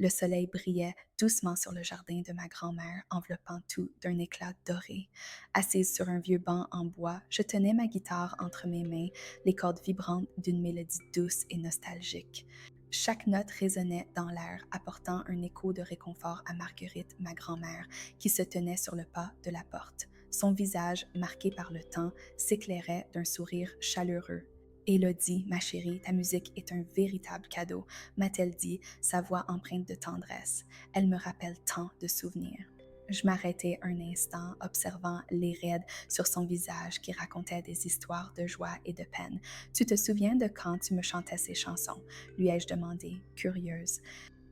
Le soleil brillait doucement sur le jardin de ma grand-mère, enveloppant tout d'un éclat doré. Assise sur un vieux banc en bois, je tenais ma guitare entre mes mains, les cordes vibrantes d'une mélodie douce et nostalgique. Chaque note résonnait dans l'air, apportant un écho de réconfort à Marguerite, ma grand-mère, qui se tenait sur le pas de la porte. Son visage, marqué par le temps, s'éclairait d'un sourire chaleureux. Élodie, ma chérie, ta musique est un véritable cadeau, m'a-t-elle dit, sa voix empreinte de tendresse. Elle me rappelle tant de souvenirs. Je m'arrêtai un instant, observant les raides sur son visage qui racontaient des histoires de joie et de peine. Tu te souviens de quand tu me chantais ces chansons? Lui ai-je demandé, curieuse.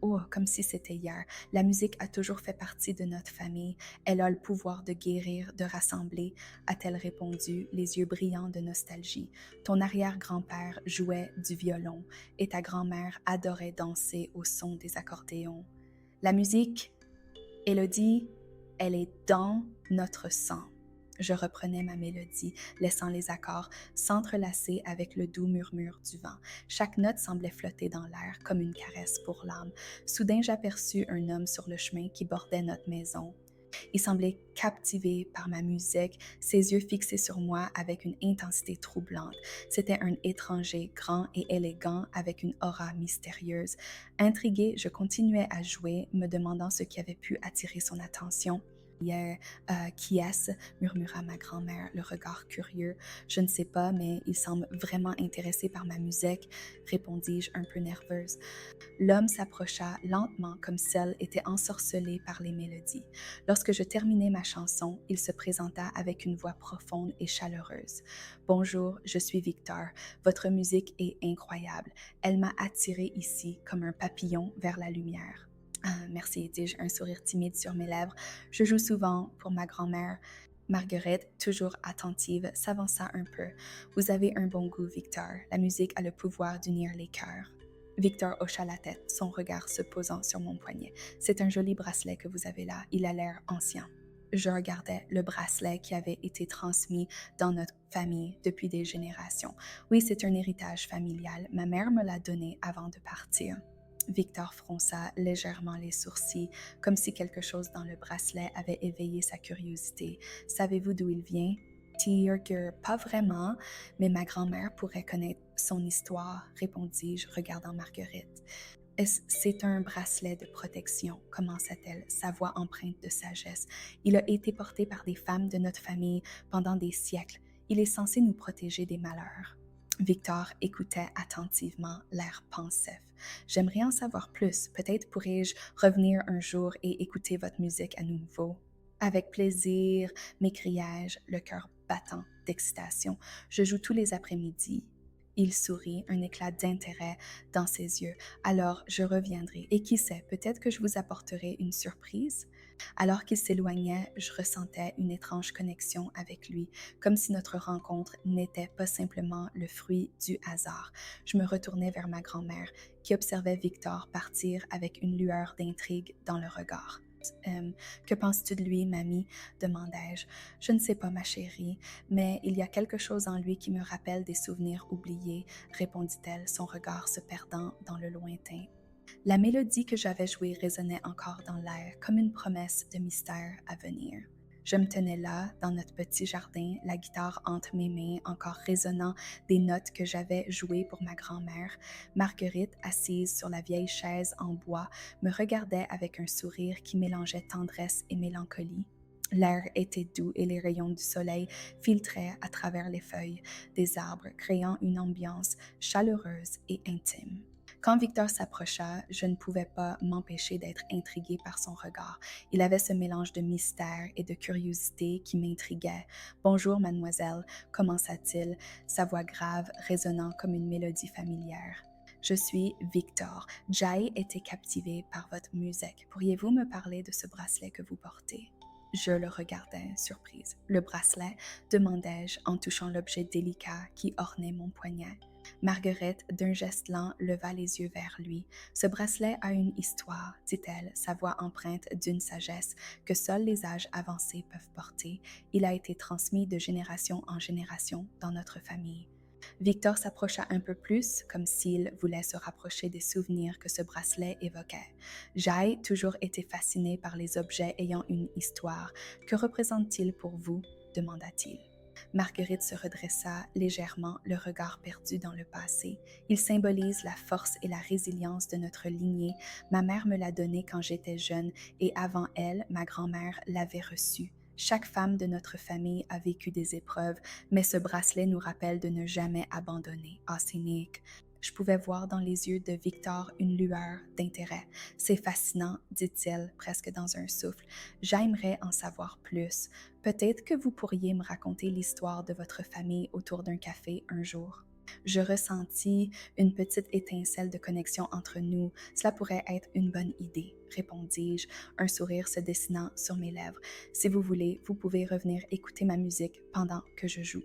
Oh, comme si c'était hier. La musique a toujours fait partie de notre famille. Elle a le pouvoir de guérir, de rassembler, a-t-elle répondu, les yeux brillants de nostalgie. Ton arrière-grand-père jouait du violon et ta grand-mère adorait danser au son des accordéons. La musique, Élodie, elle est dans notre sang. Je reprenais ma mélodie, laissant les accords s'entrelacer avec le doux murmure du vent. Chaque note semblait flotter dans l'air comme une caresse pour l'âme. Soudain, j'aperçus un homme sur le chemin qui bordait notre maison. Il semblait captivé par ma musique, ses yeux fixés sur moi avec une intensité troublante. C'était un étranger grand et élégant avec une aura mystérieuse. Intriguée, je continuais à jouer, me demandant ce qui avait pu attirer son attention. Qui est-ce? Murmura ma grand-mère, le regard curieux. Je ne sais pas, mais il semble vraiment intéressé par ma musique, répondis-je un peu nerveuse. L'homme s'approcha lentement comme si elle était ensorcelée par les mélodies. Lorsque je terminai ma chanson, il se présenta avec une voix profonde et chaleureuse. Bonjour, je suis Victor. Votre musique est incroyable. Elle m'a attiré ici comme un papillon vers la lumière. Ah, merci, dis-je, un sourire timide sur mes lèvres. Je joue souvent pour ma grand-mère. Marguerite, toujours attentive, s'avança un peu. Vous avez un bon goût, Victor. La musique a le pouvoir d'unir les cœurs. Victor hocha la tête, son regard se posant sur mon poignet. C'est un joli bracelet que vous avez là. Il a l'air ancien. Je regardais le bracelet qui avait été transmis dans notre famille depuis des générations. Oui, c'est un héritage familial. Ma mère me l'a donné avant de partir. Victor fronça légèrement les sourcils, comme si quelque chose dans le bracelet avait éveillé sa curiosité. Savez-vous d'où il vient? Dire que pas vraiment, mais ma grand-mère pourrait connaître son histoire, répondis-je, regardant Marguerite. C'est un bracelet de protection, commença-t-elle, sa voix empreinte de sagesse. Il a été porté par des femmes de notre famille pendant des siècles. Il est censé nous protéger des malheurs. Victor écoutait attentivement, l'air pensif. J'aimerais en savoir plus. Peut-être pourrais-je revenir un jour et écouter votre musique à nouveau. Avec plaisir, m'écriai-je, le cœur battant d'excitation. Je joue tous les après-midi. Il sourit, un éclat d'intérêt dans ses yeux. Alors, je reviendrai. Et qui sait, peut-être que je vous apporterai une surprise? Alors qu'il s'éloignait, je ressentais une étrange connexion avec lui, comme si notre rencontre n'était pas simplement le fruit du hasard. Je me retournai vers ma grand-mère, qui observait Victor partir avec une lueur d'intrigue dans le regard. Que penses-tu de lui, mamie? Demandai-je. Je ne sais pas, ma chérie, mais il y a quelque chose en lui qui me rappelle des souvenirs oubliés, répondit-elle, son regard se perdant dans le lointain. La mélodie que j'avais jouée résonnait encore dans l'air, comme une promesse de mystère à venir. Je me tenais là, dans notre petit jardin, la guitare entre mes mains, encore résonnant des notes que j'avais jouées pour ma grand-mère. Marguerite, assise sur la vieille chaise en bois, me regardait avec un sourire qui mélangeait tendresse et mélancolie. L'air était doux et les rayons du soleil filtraient à travers les feuilles des arbres, créant une ambiance chaleureuse et intime. Quand Victor s'approcha, je ne pouvais pas m'empêcher d'être intriguée par son regard. Il avait ce mélange de mystère et de curiosité qui m'intriguait. « Bonjour, mademoiselle », commença-t-il, sa voix grave résonnant comme une mélodie familière. « Je suis Victor. J'ai été captivé par votre musique. Pourriez-vous me parler de ce bracelet que vous portez? » Je le regardais, surprise. « Le bracelet ?» demandai-je en touchant l'objet délicat qui ornait mon poignet. Marguerite, d'un geste lent, leva les yeux vers lui. « Ce bracelet a une histoire, dit-elle, sa voix empreinte d'une sagesse que seuls les âges avancés peuvent porter. Il a été transmis de génération en génération dans notre famille. » Victor s'approcha un peu plus, comme s'il voulait se rapprocher des souvenirs que ce bracelet évoquait. J'ai toujours été fasciné par les objets ayant une histoire. Que représente-t-il pour vous? Demanda-t-il. Marguerite se redressa légèrement, le regard perdu dans le passé. Il symbolise la force et la résilience de notre lignée. Ma mère me l'a donné quand j'étais jeune et avant elle, ma grand-mère l'avait reçu. Chaque femme de notre famille a vécu des épreuves, mais ce bracelet nous rappelle de ne jamais abandonner. Ah, c'est Nick. Je pouvais voir dans les yeux de Victor une lueur d'intérêt. C'est fascinant, dit-il, presque dans un souffle. J'aimerais en savoir plus. Peut-être que vous pourriez me raconter l'histoire de votre famille autour d'un café un jour. Je ressentis une petite étincelle de connexion entre nous. Cela pourrait être une bonne idée, répondis-je, un sourire se dessinant sur mes lèvres. Si vous voulez, vous pouvez revenir écouter ma musique pendant que je joue.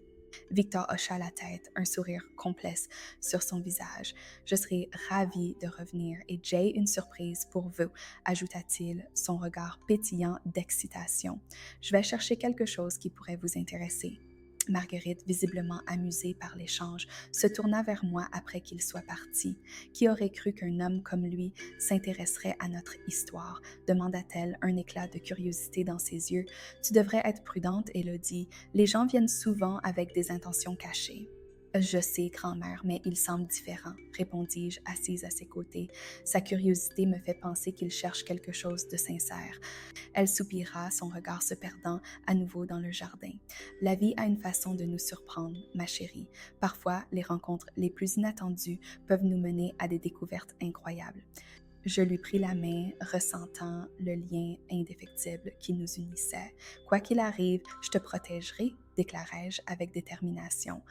Victor hocha la tête, un sourire complice sur son visage. Je serai ravie de revenir et j'ai une surprise pour vous, ajouta-t-il, son regard pétillant d'excitation. Je vais chercher quelque chose qui pourrait vous intéresser. Marguerite, visiblement amusée par l'échange, se tourna vers moi après qu'il soit parti. Qui aurait cru qu'un homme comme lui s'intéresserait à notre histoire? Demanda-t-elle, un éclat de curiosité dans ses yeux. Tu devrais être prudente, Élodie. Les gens viennent souvent avec des intentions cachées. Je sais, grand-mère, mais il semble différent, répondis-je, assise à ses côtés. Sa curiosité me fait penser qu'il cherche quelque chose de sincère. Elle soupira, son regard se perdant à nouveau dans le jardin. La vie a une façon de nous surprendre, ma chérie. Parfois, les rencontres les plus inattendues peuvent nous mener à des découvertes incroyables. Je lui pris la main, ressentant le lien indéfectible qui nous unissait. Quoi qu'il arrive, je te protégerai, déclarai-je avec détermination.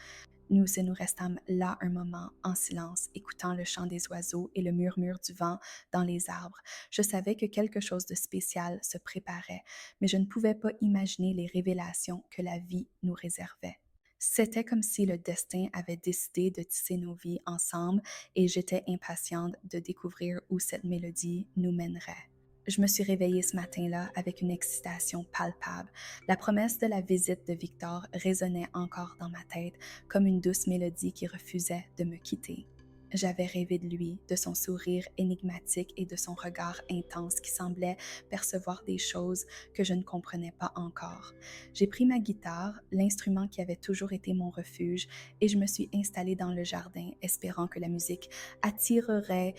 Nous restâmes là un moment, en silence, écoutant le chant des oiseaux et le murmure du vent dans les arbres. Je savais que quelque chose de spécial se préparait, mais je ne pouvais pas imaginer les révélations que la vie nous réservait. C'était comme si le destin avait décidé de tisser nos vies ensemble et j'étais impatiente de découvrir où cette mélodie nous mènerait. Je me suis réveillée ce matin-là avec une excitation palpable. La promesse de la visite de Victor résonnait encore dans ma tête comme une douce mélodie qui refusait de me quitter. J'avais rêvé de lui, de son sourire énigmatique et de son regard intense qui semblait percevoir des choses que je ne comprenais pas encore. J'ai pris ma guitare, l'instrument qui avait toujours été mon refuge, et je me suis installée dans le jardin, espérant que la musique attirerait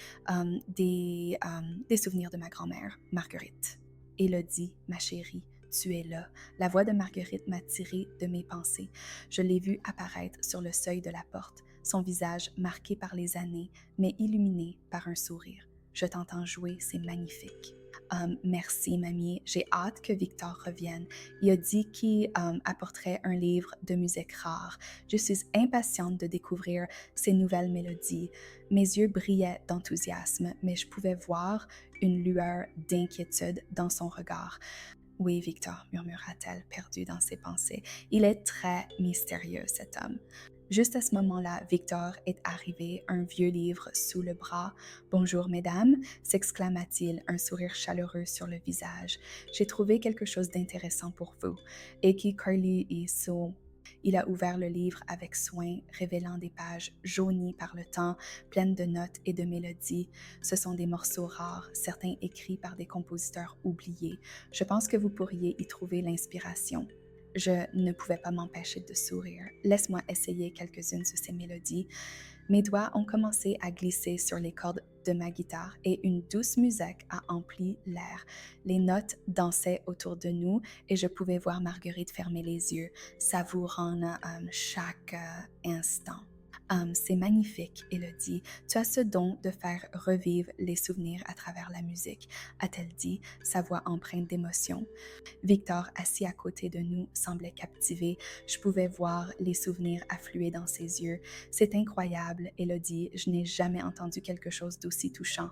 des souvenirs de ma grand-mère, Marguerite. Élodie, ma chérie, tu es là. La voix de Marguerite m'a tirée de mes pensées. Je l'ai vue apparaître sur le seuil de la porte, son visage marqué par les années, mais illuminé par un sourire. Je t'entends jouer, c'est magnifique. Merci, mamie. J'ai hâte que Victor revienne. Il a dit qu'il apporterait un livre de musique rare. Je suis impatiente de découvrir ces nouvelles mélodies. Mes yeux brillaient d'enthousiasme, mais je pouvais voir une lueur d'inquiétude dans son regard. Oui, Victor, murmura-t-elle, perdue dans ses pensées. Il est très mystérieux, cet homme. Juste à ce moment-là, Victor est arrivé, un vieux livre sous le bras. Bonjour, mesdames, s'exclama-t-il, un sourire chaleureux sur le visage. J'ai trouvé quelque chose d'intéressant pour vous. Eki Carly et So. Il a ouvert le livre avec soin, révélant des pages jaunies par le temps, pleines de notes et de mélodies. Ce sont des morceaux rares, certains écrits par des compositeurs oubliés. Je pense que vous pourriez y trouver l'inspiration. Je ne pouvais pas m'empêcher de sourire. Laisse-moi essayer quelques-unes de ces mélodies. Mes doigts ont commencé à glisser sur les cordes de ma guitare et une douce musique a empli l'air. Les notes dansaient autour de nous et je pouvais voir Marguerite fermer les yeux, savourant chaque instant. C'est magnifique, Élodie. Tu as ce don de faire revivre les souvenirs à travers la musique, a-t-elle dit, sa voix empreinte d'émotion. Victor, assis à côté de nous, semblait captivé. Je pouvais voir les souvenirs affluer dans ses yeux. C'est incroyable, Élodie, je n'ai jamais entendu quelque chose d'aussi touchant.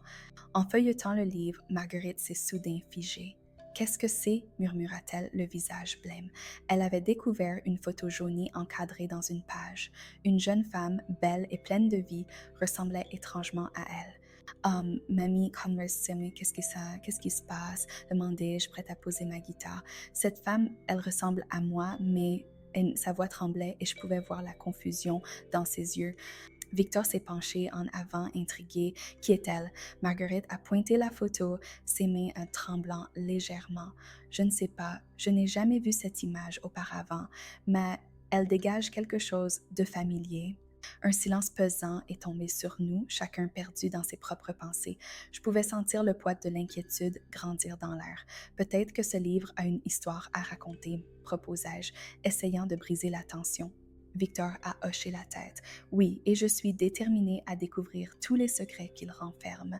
En feuilletant le livre, Marguerite s'est soudain figée. Qu'est-ce que c'est? Murmura-t-elle, le visage blême. Elle avait découvert une photo jaunie encadrée dans une page. Une jeune femme, belle et pleine de vie, ressemblait étrangement à elle. Mamie, converse-moi, qu'est-ce qui se passe? Demandai-je, prête à poser ma guitare. Cette femme, elle ressemble à moi, mais Sa voix tremblait et je pouvais voir la confusion dans ses yeux. Victor s'est penché en avant, intrigué. Qui est-elle? Marguerite a pointé la photo, ses mains tremblant légèrement. Je ne sais pas, je n'ai jamais vu cette image auparavant, mais elle dégage quelque chose de familier. Un silence pesant est tombé sur nous, chacun perdu dans ses propres pensées. Je pouvais sentir le poids de l'inquiétude grandir dans l'air. Peut-être que ce livre a une histoire à raconter, proposai-je, essayant de briser la tension. Victor a hoché la tête. Oui, et je suis déterminée à découvrir tous les secrets qu'il renferme.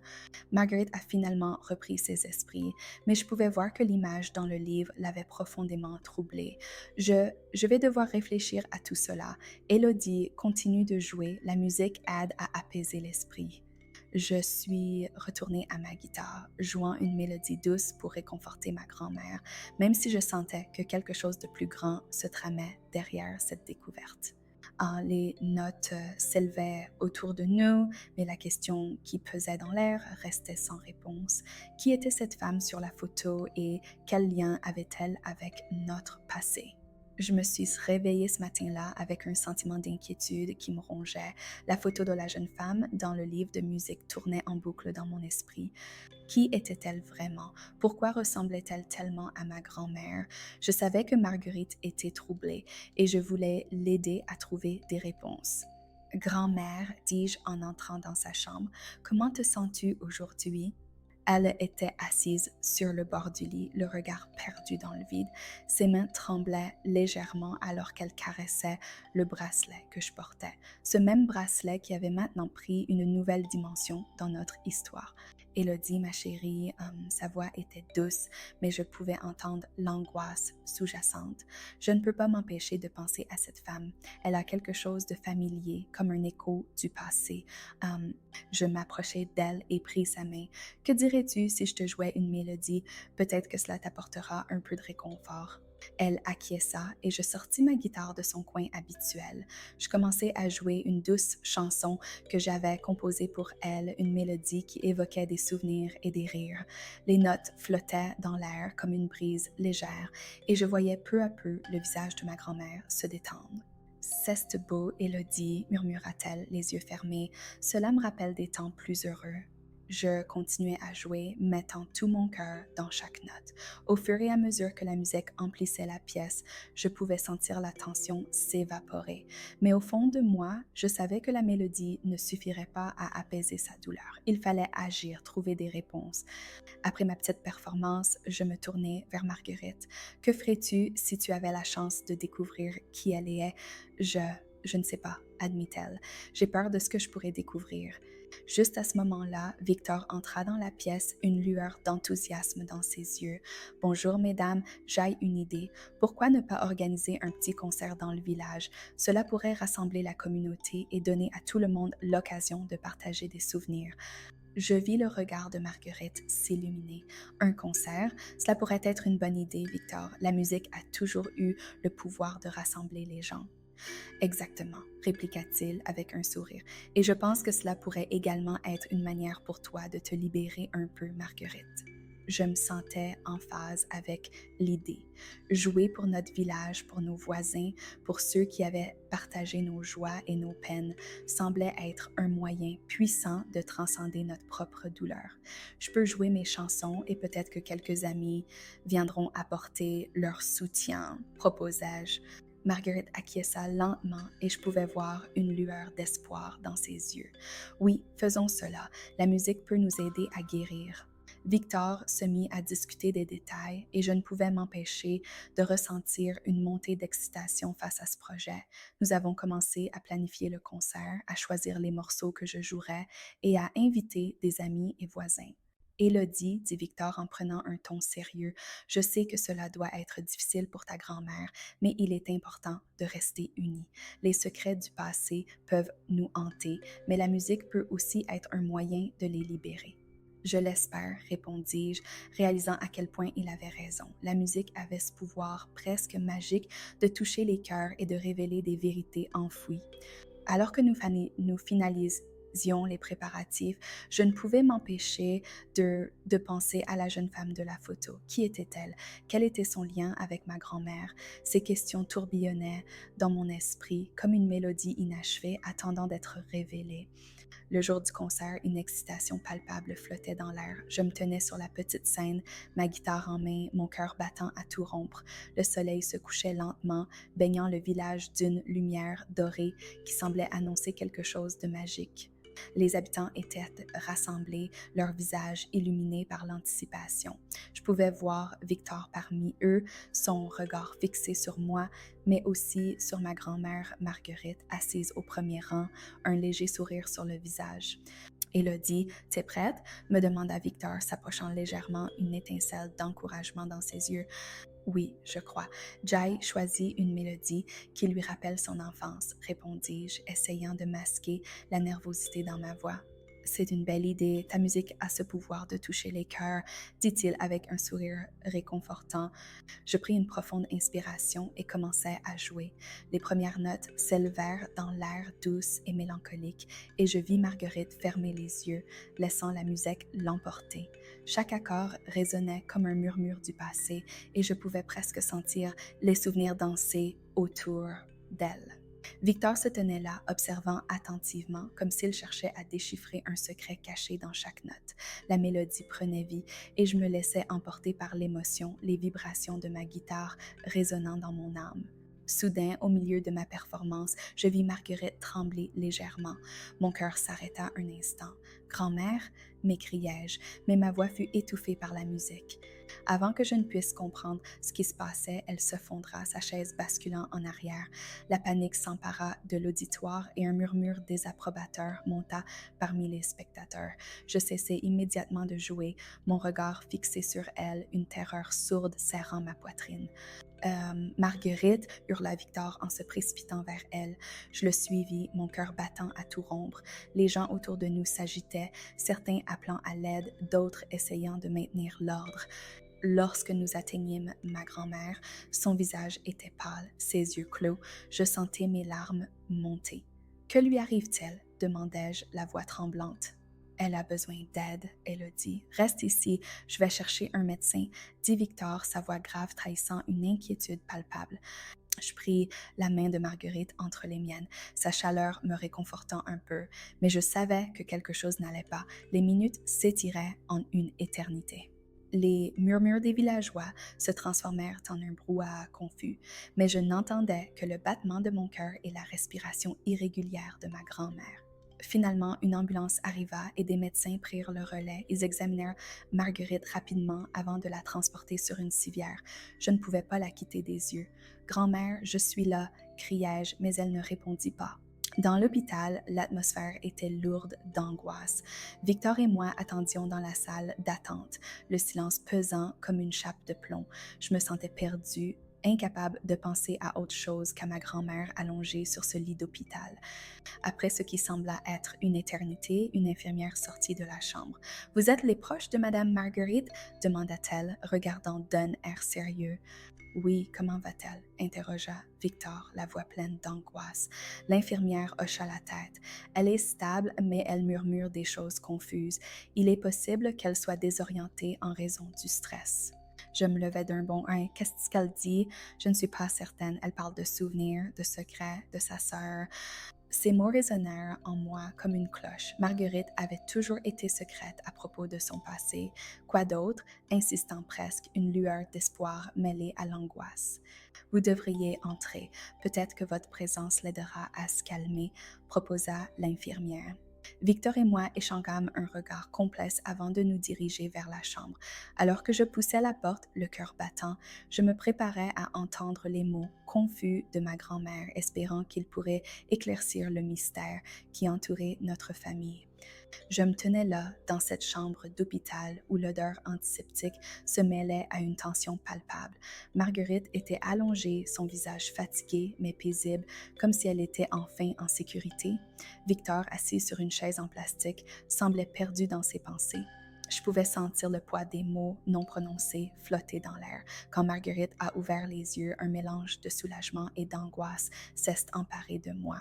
Margaret a finalement repris ses esprits, mais je pouvais voir que l'image dans le livre l'avait profondément troublée. Je vais devoir réfléchir à tout cela. Élodie continue de jouer, la musique aide à apaiser l'esprit. Je suis retournée à ma guitare, jouant une mélodie douce pour réconforter ma grand-mère, même si je sentais que quelque chose de plus grand se tramait derrière cette découverte. Les notes s'élevaient autour de nous, mais la question qui pesait dans l'air restait sans réponse. Qui était cette femme sur la photo et quel lien avait-elle avec notre passé? Je me suis réveillée ce matin-là avec un sentiment d'inquiétude qui me rongeait. La photo de la jeune femme dans le livre de musique tournait en boucle dans mon esprit. Qui était-elle vraiment? Pourquoi ressemblait-elle tellement à ma grand-mère? Je savais que Marguerite était troublée et je voulais l'aider à trouver des réponses. Grand-mère, dis-je en entrant dans sa chambre, comment te sens-tu aujourd'hui? Elle était assise sur le bord du lit, le regard perdu dans le vide. Ses mains tremblaient légèrement alors qu'elle caressait le bracelet que je portais. Ce même bracelet qui avait maintenant pris une nouvelle dimension dans notre histoire. Élodie, ma chérie, sa voix était douce, mais je pouvais entendre l'angoisse sous-jacente. Je ne peux pas m'empêcher de penser à cette femme. Elle a quelque chose de familier, comme un écho du passé. Je m'approchai d'elle et pris sa main. Que dirais-tu si je te jouais une mélodie? Peut-être que cela t'apportera un peu de réconfort. Elle acquiesça et je sortis ma guitare de son coin habituel. Je commençai à jouer une douce chanson que j'avais composée pour elle, une mélodie qui évoquait des souvenirs et des rires. Les notes flottaient dans l'air comme une brise légère et je voyais peu à peu le visage de ma grand-mère se détendre. C'est beau, Élodie, murmura-t-elle, les yeux fermés. Cela me rappelle des temps plus heureux. Je continuais à jouer, mettant tout mon cœur dans chaque note. Au fur et à mesure que la musique emplissait la pièce, je pouvais sentir la tension s'évaporer. Mais au fond de moi, je savais que la mélodie ne suffirait pas à apaiser sa douleur. Il fallait agir, trouver des réponses. Après ma petite performance, je me tournai vers Marguerite. Que ferais-tu si tu avais la chance de découvrir qui elle est? Je ne sais pas, admit-elle. J'ai peur de ce que je pourrais découvrir. Juste à ce moment-là, Victor entra dans la pièce, une lueur d'enthousiasme dans ses yeux. « Bonjour, mesdames, j'ai une idée. Pourquoi ne pas organiser un petit concert dans le village? Cela pourrait rassembler la communauté et donner à tout le monde l'occasion de partager des souvenirs. » Je vis le regard de Marguerite s'illuminer. Un concert, cela pourrait être une bonne idée, Victor. La musique a toujours eu le pouvoir de rassembler les gens. Exactement, répliqua-t-il avec un sourire. Et je pense que cela pourrait également être une manière pour toi de te libérer un peu, Marguerite. Je me sentais en phase avec l'idée. Jouer pour notre village, pour nos voisins, pour ceux qui avaient partagé nos joies et nos peines, semblait être un moyen puissant de transcender notre propre douleur. Je peux jouer mes chansons et peut-être que quelques amis viendront apporter leur soutien, proposai-je. Marguerite acquiesça lentement et je pouvais voir une lueur d'espoir dans ses yeux. Oui, faisons cela. La musique peut nous aider à guérir. Victor se mit à discuter des détails et je ne pouvais m'empêcher de ressentir une montée d'excitation face à ce projet. Nous avons commencé à planifier le concert, à choisir les morceaux que je jouerais et à inviter des amis et voisins. Élodie, dit Victor en prenant un ton sérieux, je sais que cela doit être difficile pour ta grand-mère, mais il est important de rester unis. Les secrets du passé peuvent nous hanter, mais la musique peut aussi être un moyen de les libérer. Je l'espère, répondis-je, réalisant à quel point il avait raison. La musique avait ce pouvoir presque magique de toucher les cœurs et de révéler des vérités enfouies. Alors que nous finalisions les préparatifs, je ne pouvais m'empêcher de penser à la jeune femme de la photo. Qui était-elle? Quel était son lien avec ma grand-mère? Ces questions tourbillonnaient dans mon esprit comme une mélodie inachevée attendant d'être révélée. Le jour du concert, une excitation palpable flottait dans l'air. Je me tenais sur la petite scène, ma guitare en main, mon cœur battant à tout rompre. Le soleil se couchait lentement, baignant le village d'une lumière dorée qui semblait annoncer quelque chose de magique. Les habitants étaient rassemblés, leurs visages illuminés par l'anticipation. Je pouvais voir Victor parmi eux, son regard fixé sur moi, mais aussi sur ma grand-mère Marguerite, assise au premier rang, un léger sourire sur le visage. Élodie, t'es prête? Me demanda Victor, s'approchant légèrement, une étincelle d'encouragement dans ses yeux. Oui, je crois. Jai choisit une mélodie qui lui rappelle son enfance, répondis-je, essayant de masquer la nervosité dans ma voix. C'est une belle idée, ta musique a ce pouvoir de toucher les cœurs, dit-il avec un sourire réconfortant. Je pris une profonde inspiration et commençai à jouer. Les premières notes s'élevèrent dans l'air douce et mélancolique, et je vis Marguerite fermer les yeux, laissant la musique l'emporter. Chaque accord résonnait comme un murmure du passé, et je pouvais presque sentir les souvenirs danser autour d'elle. Victor se tenait là, observant attentivement, comme s'il cherchait à déchiffrer un secret caché dans chaque note. La mélodie prenait vie et je me laissais emporter par l'émotion, les vibrations de ma guitare résonnant dans mon âme. Soudain, au milieu de ma performance, je vis Marguerite trembler légèrement. Mon cœur s'arrêta un instant. « Grand-mère » m'écriai-je, mais ma voix fut étouffée par la musique. Avant que je ne puisse comprendre ce qui se passait, elle se fondra, sa chaise basculant en arrière. La panique s'empara de l'auditoire et un murmure désapprobateur monta parmi les spectateurs. Je cessai immédiatement de jouer, mon regard fixé sur elle, une terreur sourde serrant ma poitrine. Marguerite, hurla Victor en se précipitant vers elle. Je le suivis, mon cœur battant à tout rompre. Les gens autour de nous s'agitaient, certains appelant à l'aide, d'autres essayant de maintenir l'ordre. Lorsque nous atteignîmes ma grand-mère, son visage était pâle, ses yeux clos. Je sentais mes larmes monter. « Que lui arrive-t-il » demandai-je, la voix tremblante. « Elle a besoin d'aide, Élodie. Reste ici, je vais chercher un médecin, » dit Victor, sa voix grave trahissant une inquiétude palpable. Je pris la main de Marguerite entre les miennes, sa chaleur me réconfortant un peu, mais je savais que quelque chose n'allait pas. Les minutes s'étiraient en une éternité. Les murmures des villageois se transformèrent en un brouhaha confus, mais je n'entendais que le battement de mon cœur et la respiration irrégulière de ma grand-mère. Finalement, une ambulance arriva et des médecins prirent le relais. Ils examinèrent Marguerite rapidement avant de la transporter sur une civière. Je ne pouvais pas la quitter des yeux. « Grand-mère, je suis là » criai-je, mais elle ne répondit pas. Dans l'hôpital, l'atmosphère était lourde d'angoisse. Victor et moi attendions dans la salle d'attente, le silence pesant comme une chape de plomb. Je me sentais perdue, incapable de penser à autre chose qu'à ma grand-mère allongée sur ce lit d'hôpital. Après ce qui sembla être une éternité, une infirmière sortit de la chambre. « Vous êtes les proches de Madame Marguerite ?» demanda-t-elle, regardant d'un air sérieux. « Oui, comment va-t-elle » interrogea Victor, la voix pleine d'angoisse. L'infirmière hocha la tête. « Elle est stable, mais elle murmure des choses confuses. Il est possible qu'elle soit désorientée en raison du stress. » Je me levais d'un bond. « Qu'est-ce qu'elle dit? Je ne suis pas certaine. Elle parle de souvenirs, de secrets, de sa sœur. » Ces mots résonnèrent en moi comme une cloche. Marguerite avait toujours été secrète à propos de son passé. Quoi d'autre? Insistant presque, une lueur d'espoir mêlée à l'angoisse. « Vous devriez entrer. Peut-être que votre présence l'aidera à se calmer, » proposa l'infirmière. Victor et moi échangeâmes un regard complice avant de nous diriger vers la chambre. Alors que je poussais la porte, le cœur battant, je me préparais à entendre les mots confus de ma grand-mère, espérant qu'ils pourraient éclaircir le mystère qui entourait notre famille. Je me tenais là, dans cette chambre d'hôpital où l'odeur antiseptique se mêlait à une tension palpable. Marguerite était allongée, son visage fatigué mais paisible, comme si elle était enfin en sécurité. Victor, assis sur une chaise en plastique, semblait perdu dans ses pensées. Je pouvais sentir le poids des mots non prononcés flotter dans l'air. Quand Marguerite a ouvert les yeux, un mélange de soulagement et d'angoisse s'est emparé de moi.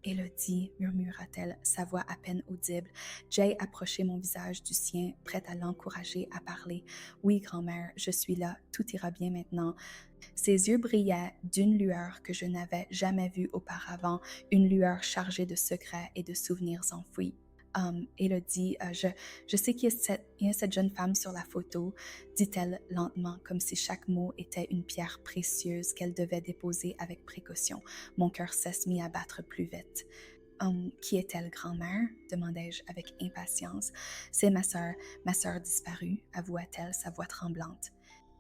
Élodie, murmura-t-elle, sa voix à peine audible. Jay approchait mon visage du sien, prête à l'encourager à parler. Oui, grand-mère, je suis là, tout ira bien maintenant. Ses yeux brillaient d'une lueur que je n'avais jamais vue auparavant, une lueur chargée de secrets et de souvenirs enfouis. Élodie, je sais qu'il y a cette jeune femme sur la photo, dit-elle lentement, comme si chaque mot était une pierre précieuse qu'elle devait déposer avec précaution. Mon cœur s'est mis à battre plus vite. Qui est-elle, grand-mère? Demandai-je avec impatience. C'est ma sœur disparue, avoua-t-elle, sa voix tremblante.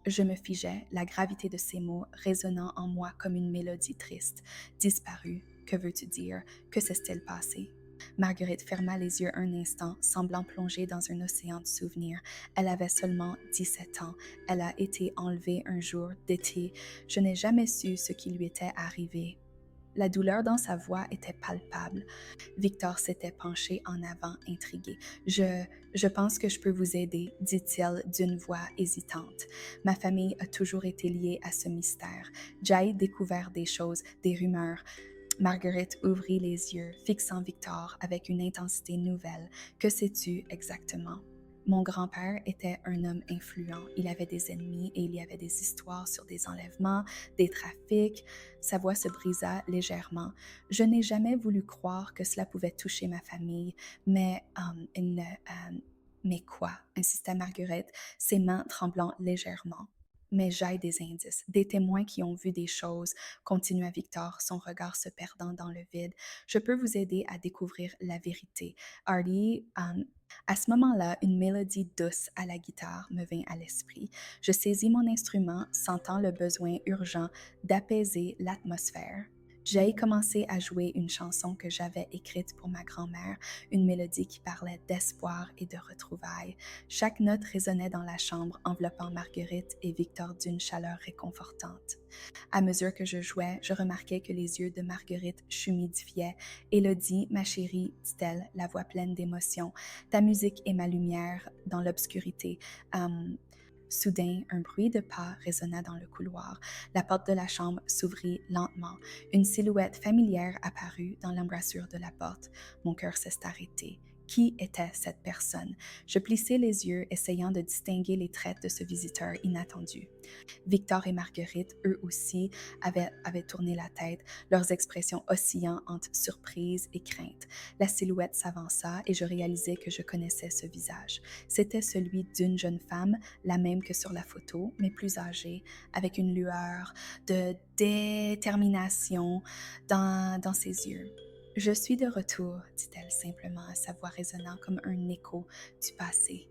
Je me figeais, la gravité de ces mots résonnant en moi comme une mélodie triste. Disparue, que veux-tu dire? Que s'est-il passé? Marguerite ferma les yeux un instant, semblant plongée dans un océan de souvenirs. Elle avait seulement 17 ans. Elle a été enlevée un jour d'été. Je n'ai jamais su ce qui lui était arrivé. La douleur dans sa voix était palpable. Victor s'était penché en avant, intrigué. Je pense que je peux vous aider, dit-il d'une voix hésitante. Ma famille a toujours été liée à ce mystère. Jay découvert des choses, des rumeurs. Marguerite ouvrit les yeux, fixant Victor avec une intensité nouvelle. Que sais-tu exactement? Mon grand-père était un homme influent. Il avait des ennemis et il y avait des histoires sur des enlèvements, des trafics. Sa voix se brisa légèrement. Je n'ai jamais voulu croire que cela pouvait toucher ma famille, mais mais quoi? Insista Marguerite, ses mains tremblant légèrement. Mais j'ai des indices, des témoins qui ont vu des choses, continua Victor, son regard se perdant dans le vide. Je peux vous aider à découvrir la vérité. Hardy, à ce moment-là, une mélodie douce à la guitare me vint à l'esprit. Je saisis mon instrument, sentant le besoin urgent d'apaiser l'atmosphère. J'ai commencé à jouer une chanson que j'avais écrite pour ma grand-mère, une mélodie qui parlait d'espoir et de retrouvailles. Chaque note résonnait dans la chambre, enveloppant Marguerite et Victor d'une chaleur réconfortante. À mesure que je jouais, je remarquais que les yeux de Marguerite s'humidifiaient. Élodie, ma chérie, dit-elle, la voix pleine d'émotion, ta musique est ma lumière dans l'obscurité. Soudain, un bruit de pas résonna dans le couloir. La porte de la chambre s'ouvrit lentement. Une silhouette familière apparut dans l'embrasure de la porte. Mon cœur s'est arrêté. Qui était cette personne? Je plissai les yeux, essayant de distinguer les traits de ce visiteur inattendu. Victor et Marguerite, eux aussi, avaient tourné la tête, leurs expressions oscillant entre surprise et crainte. La silhouette s'avança et je réalisai que je connaissais ce visage. C'était celui d'une jeune femme, la même que sur la photo, mais plus âgée, avec une lueur de détermination dans ses yeux. Je suis de retour, dit-elle simplement, sa voix résonnant comme un écho du passé.